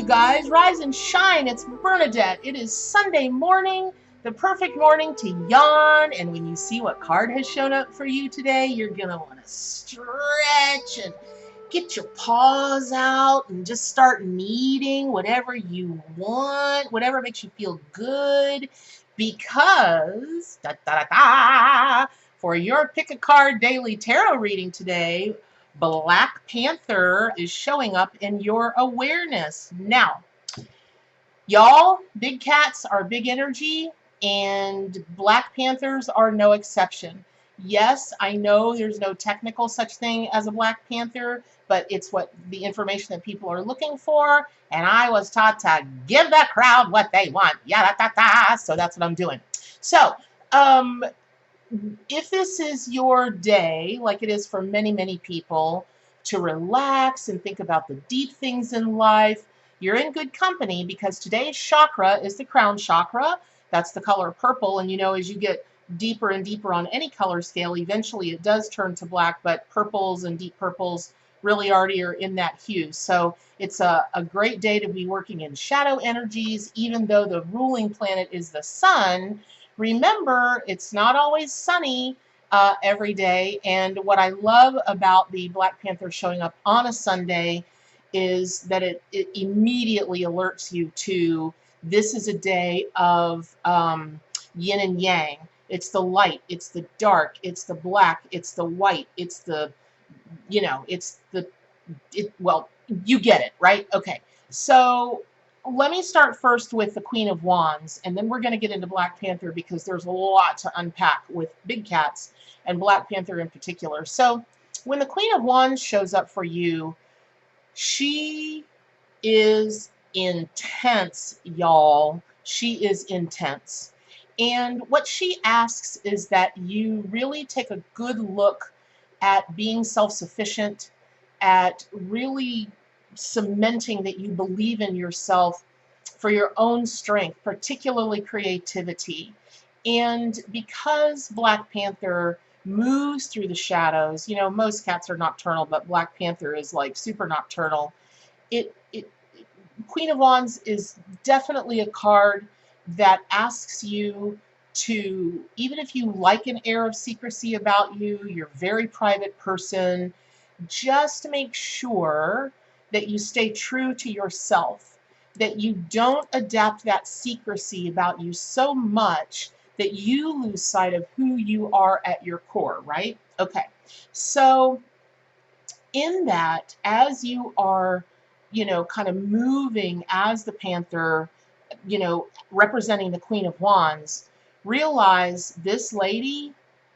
guys. Rise and shine. It's Bernadette. It is Sunday morning, the perfect morning to yawn. And when you see what card has shown up for you today, you're going to want to stretch and get your paws out and just start kneading whatever you want, whatever makes you feel good. Because, for your pick a card daily tarot reading today, Black Panther is showing up in your awareness. Now, y'all, big cats are big energy, and Black Panthers are no exception. Yes, I know there's no technical such thing as a Black Panther, but it's what the information that people are looking for, and I was taught to give the crowd what they want. So that's what I'm doing. So, if this is your day, like it is for many, many people, to relax and think about the deep things in life, you're in good company because today's chakra is the crown chakra. That's the color purple. And you know, as you get deeper and deeper on any color scale, eventually it does turn to black, but purples and deep purples really already are in that hue. So it's a great day to be working in shadow energies, even though the ruling planet is the sun. Remember, it's not always sunny every day. And what I love about the Black Panther showing up on a Sunday is that it immediately alerts you to this is a day of yin and yang. It's the light, it's the dark, it's the black, it's the white, it's the, you know, well, you get it, right? Okay, so let me start first with the Queen of Wands, and then we're going to get into Black Panther because there's a lot to unpack with big cats and Black Panther in particular. So when the Queen of Wands shows up for you, she is intense, y'all. She is intense. And what she asks is that you really take a good look at being self-sufficient, at really cementing that you believe in yourself for your own strength, particularly creativity. And because Black Panther moves through the shadows, you know, most cats are nocturnal, but Black Panther is like super nocturnal. Queen of Wands is definitely a card that asks you to, even if you like an air of secrecy about you, you're a very private person, just make sure that you stay true to yourself, that you don't adapt that secrecy about you so much that you lose sight of who you are at your core, right? Okay, so in that, as you are, you know, kind of moving as the Panther, you know, representing the Queen of Wands, realize this lady,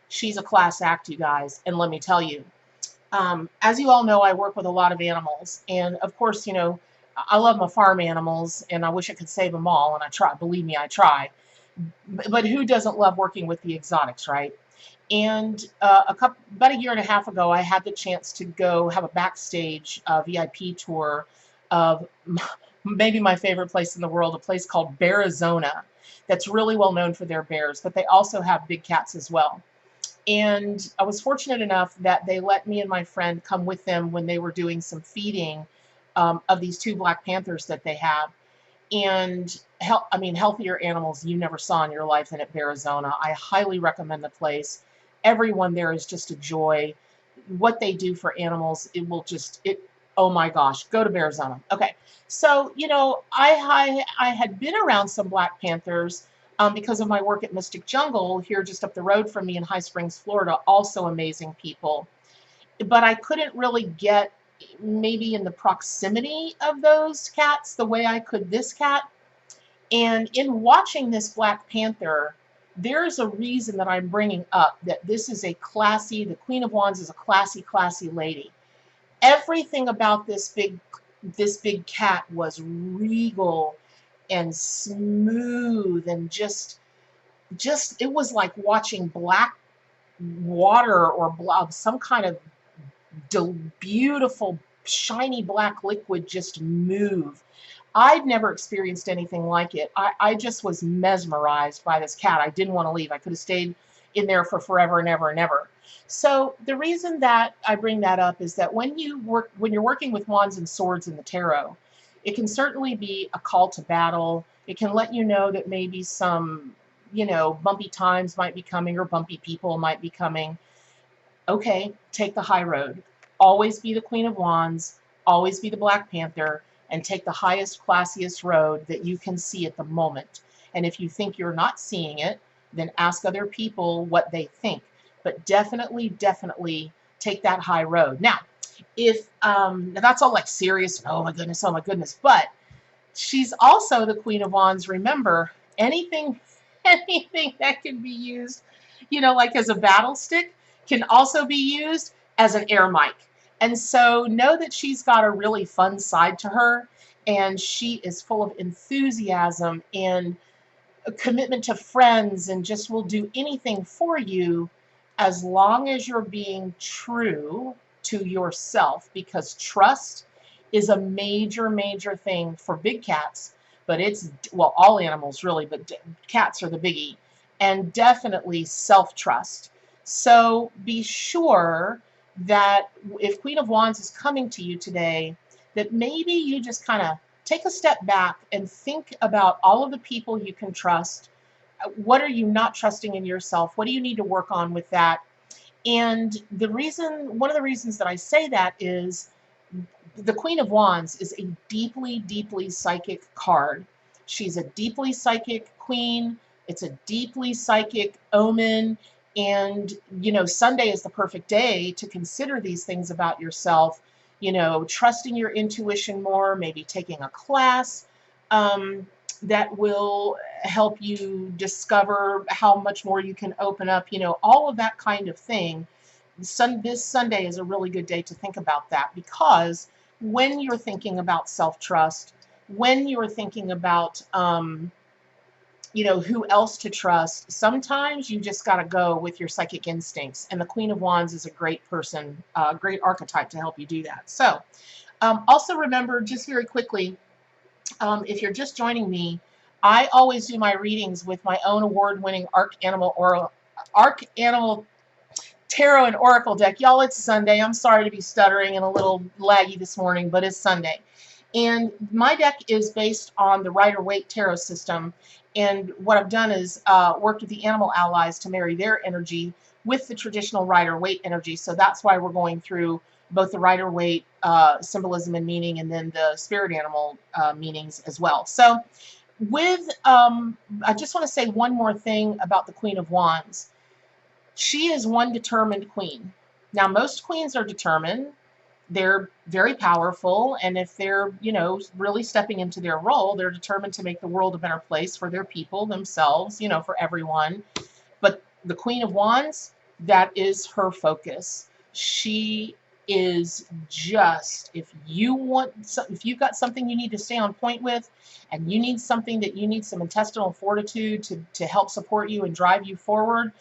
she's a class act, you guys. And let me tell you, as you all know, I work with a lot of animals. And of course, you know, I love my farm animals and I wish I could save them all. And I try, believe me, I try. But who doesn't love working with the exotics, right? And about a year and a half ago, I had the chance to go have a backstage VIP tour of maybe my favorite place in the world, a place called Arizona, that's really well known for their bears, but they also have big cats as well. And I was fortunate enough that they let me and my friend come with them when they were doing some feeding of these two Black Panthers that they have. And I mean, healthier animals you never saw in your life than at Arizona. I highly recommend the place. Everyone there is just a joy. What they do for animals, it will just, oh my gosh, go to Arizona. Okay, so, you know, I had been around some Black Panthers because of my work at Mystic Jungle here just up the road from me in High Springs, Florida, also amazing people. But I couldn't really get maybe in the proximity of those cats the way I could this cat. And in watching this Black Panther, there's a reason that I'm bringing up that this is a classy, the Queen of Wands is a classy, classy lady. Everything about this big cat was regal and smooth and just it was like watching black water or some kind of beautiful shiny black liquid just move. I'd never experienced anything like it. I just was mesmerized by this cat. I didn't want to leave. I could have stayed in there for forever and ever and ever. So the reason that I bring that up is that when you're working with wands and swords in the tarot, It can certainly be a call to battle. It can let you know that maybe some, bumpy times might be coming or bumpy people might be coming. Okay, take the high road. Always be the Queen of Wands, always be the Black Panther, and take the highest, classiest road that you can see at the moment. And if you think you're not seeing it, then ask other people what they think. But definitely, definitely take that high road. Now, if that's all like serious, oh my goodness, but she's also the Queen of Wands. Remember, anything, anything that can be used, like as a battle stick, can also be used as an air mic. And so know that she's got a really fun side to her, and she is full of enthusiasm and a commitment to friends, and just will do anything for you as long as you're being true to yourself, because trust is a major, major thing for big cats, but it's, well, all animals really, but cats are the biggie, and definitely self-trust. So be sure that if Queen of Wands is coming to you today, that maybe you just kind of take a step back and think about all of the people you can trust. What are you not trusting in yourself? What do you need to work on with that? And one of the reasons that I say that is the Queen of Wands is a deeply, deeply psychic card. She's a deeply psychic queen. It's a deeply psychic omen. And, Sunday is the perfect day to consider these things about yourself, trusting your intuition more, maybe taking a class that will help you discover how much more you can open up, all of that kind of thing. This Sunday is a really good day to think about that, because when you're thinking about self-trust, when you're thinking about, who else to trust, sometimes you just got to go with your psychic instincts. And the Queen of Wands is a great person, great archetype to help you do that. So also remember, just very quickly, if you're just joining me, I always do my readings with my own award-winning Arc Animal Tarot and Oracle deck. Y'all, it's Sunday. I'm sorry to be stuttering and a little laggy this morning, but it's Sunday. And my deck is based on the Rider-Waite tarot system. And what I've done is worked with the animal allies to marry their energy with the traditional Rider-Waite energy. So that's why we're going through both the Rider-Waite symbolism and meaning, and then the spirit animal meanings as well. So I just want to say one more thing about the Queen of Wands. She is one determined queen. Now, most queens are determined. They're very powerful, and if they're, really stepping into their role, they're determined to make the world a better place for their people, themselves, for everyone. But the Queen of Wands, that is her focus. She is just, if you've got something you need to stay on point with, and you need something that you need some intestinal fortitude to help support you and drive you forward,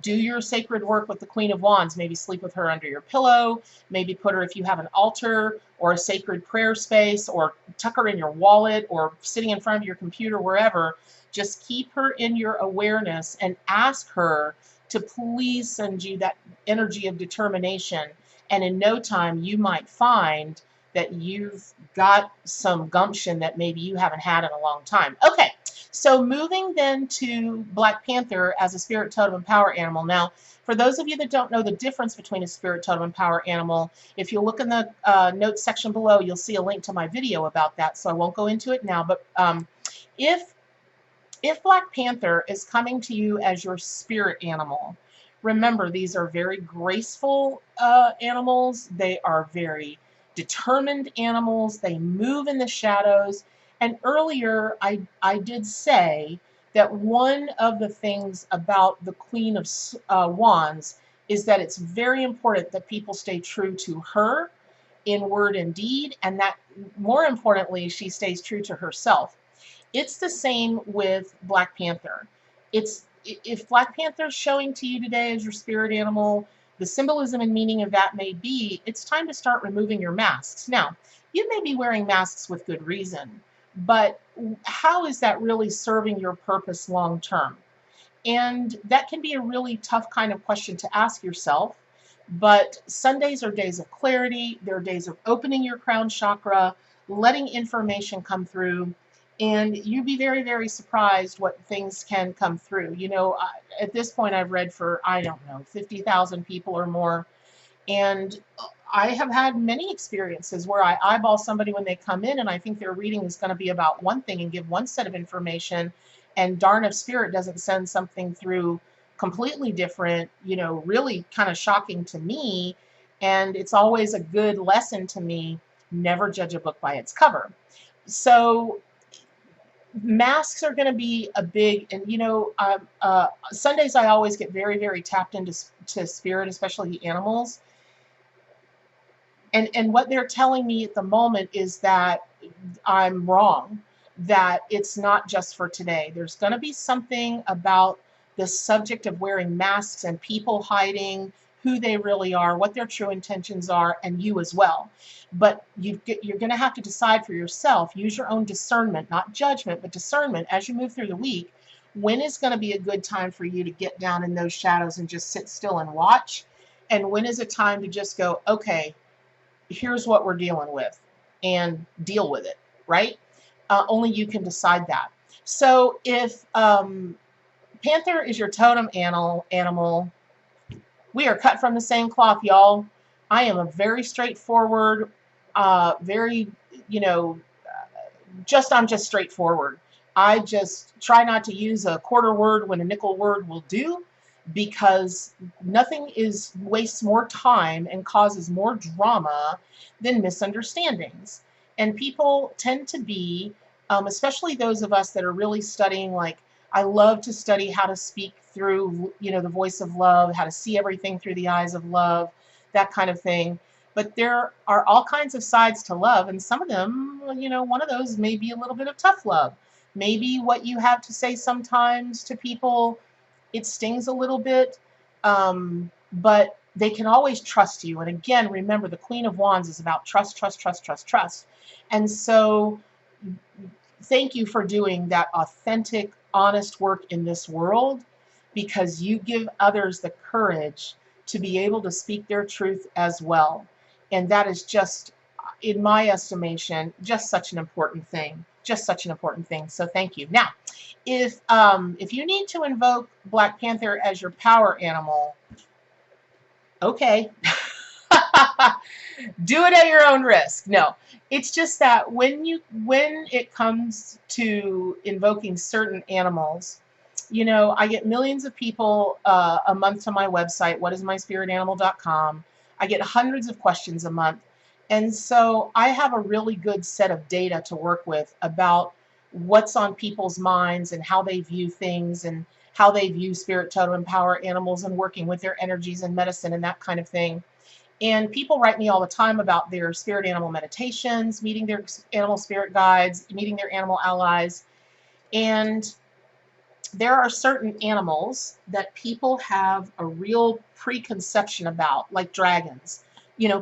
do your sacred work with the Queen of Wands. Maybe sleep with her under your pillow. Maybe put her, if you have an altar or a sacred prayer space, or tuck her in your wallet, or sitting in front of your computer, wherever. Just keep her in your awareness and ask her to please send you that energy of determination. And in no time, you might find that you've got some gumption that maybe you haven't had in a long time. Okay. So moving then to Black Panther as a spirit totem and power animal. Now, for those of you that don't know the difference between a spirit totem and power animal, if you look in the notes section below, you'll see a link to my video about that. So I won't go into it now. But if Black Panther is coming to you as your spirit animal, remember, these are very graceful animals. They are very determined animals. They move in the shadows. And earlier, I did say that one of the things about the Queen of Wands is that it's very important that people stay true to her in word and deed, and that, more importantly, she stays true to herself. It's the same with Black Panther. If Black Panther is showing to you today as your spirit animal, the symbolism and meaning of that may be, it's time to start removing your masks. Now, you may be wearing masks with good reason, but how is that really serving your purpose long term? And that can be a really tough kind of question to ask yourself. But Sundays are days of clarity. They're days of opening your crown chakra, letting information come through, and you'd be very, very surprised what things can come through. At this point, I've read for, I don't know, 50,000 people or more. And I have had many experiences where I eyeball somebody when they come in, and I think their reading is going to be about one thing and give one set of information. And darn if spirit doesn't send something through completely different, really kind of shocking to me. And it's always a good lesson to me: never judge a book by its cover. So masks are going to be a big, and Sundays I always get very, very tapped into spirit, especially the animals. And what they're telling me at the moment is that I'm wrong, that it's not just for today. There's going to be something about the subject of wearing masks and people hiding who they really are, what their true intentions are, and you as well. But you're going to have to decide for yourself. Use your own discernment, not judgment, but discernment as you move through the week. When is going to be a good time for you to get down in those shadows and just sit still and watch? And when is it time to just go, okay, here's what we're dealing with, and deal with it, right? Only you can decide that. So if Panther is your totem animal, we are cut from the same cloth, y'all. I am a very straightforward, very, I'm just straightforward. I just try not to use a quarter word when a nickel word will do, because nothing wastes more time and causes more drama than misunderstandings. And people tend to be, especially those of us that are really studying, like I love to study how to speak through, the voice of love, how to see everything through the eyes of love, that kind of thing. But there are all kinds of sides to love, and some of them, one of those may be a little bit of tough love. Maybe what you have to say sometimes to people, it stings a little bit, but they can always trust you. And again, remember, the Queen of Wands is about trust, trust, trust, trust, trust. And so thank you for doing that authentic, honest work in this world, because you give others the courage to be able to speak their truth as well. And that is just, in my estimation, just such an important thing. Just such an important thing. So thank you. Now, if you need to invoke Black Panther as your power animal, okay. Do it at your own risk. No, it's just that when it comes to invoking certain animals, I get millions of people a month to my website, whatismyspiritanimal.com. I get hundreds of questions a month. And so I have a really good set of data to work with about what's on people's minds and how they view things and how they view spirit, totem, and power animals, and working with their energies and medicine and that kind of thing. And people write me all the time about their spirit animal meditations, meeting their animal spirit guides, meeting their animal allies. And there are certain animals that people have a real preconception about, like dragons.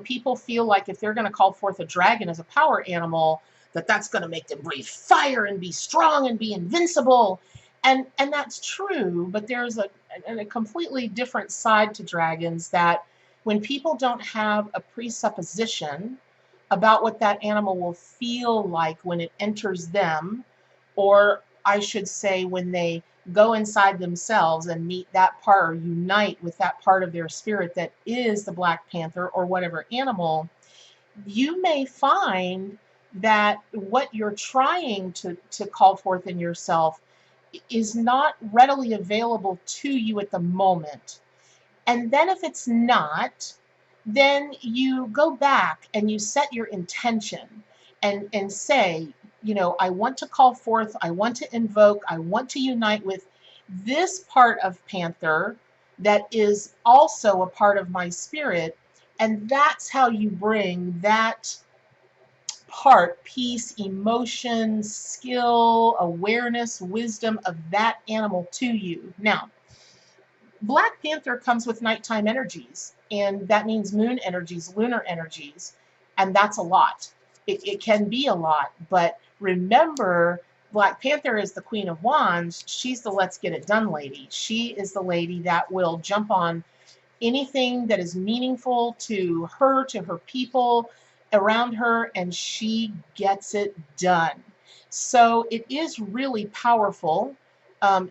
People feel like if they're going to call forth a dragon as a power animal, that's going to make them breathe fire and be strong and be invincible. And that's true, but there's a completely different side to dragons, that when people don't have a presupposition about what that animal will feel like when it enters them, or I should say when they go inside themselves and meet that part, or unite with that part of their spirit that is the Black Panther or whatever animal, you may find that what you're trying to call forth in yourself is not readily available to you at the moment. And then if it's not, then you go back and you set your intention and say, I want to call forth, I want to invoke, I want to unite with this part of Panther that is also a part of my spirit. And that's how you bring that part, peace, emotion, skill, awareness, wisdom of that animal to you. Now, Black Panther comes with nighttime energies, and that means moon energies, lunar energies, and that's a lot. It can be a lot, but remember, Black Panther is the Queen of Wands. She's the let's get it done lady. She is the lady that will jump on anything that is meaningful to her people, around her and she gets it done. So it is really powerful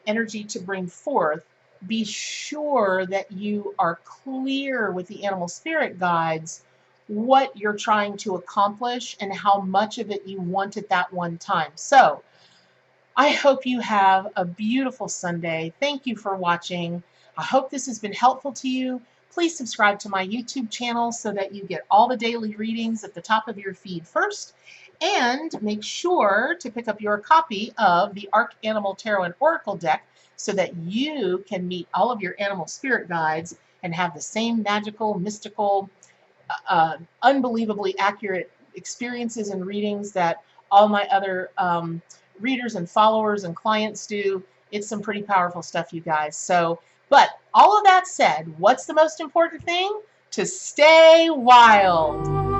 energy to bring forth. Be sure that you are clear with the animal spirit guides what you're trying to accomplish and how much of it you want at that one time. So I hope you have a beautiful Sunday. Thank you for watching. I hope this has been helpful to you. Please subscribe to my YouTube channel so that you get all the daily readings at the top of your feed first. And make sure to pick up your copy of the Arc Animal Tarot and Oracle deck so that you can meet all of your animal spirit guides and have the same magical, mystical, unbelievably accurate experiences and readings that all my other readers and followers and clients do. It's some pretty powerful stuff, you guys. So, but all of that said, what's the most important thing? To stay wild.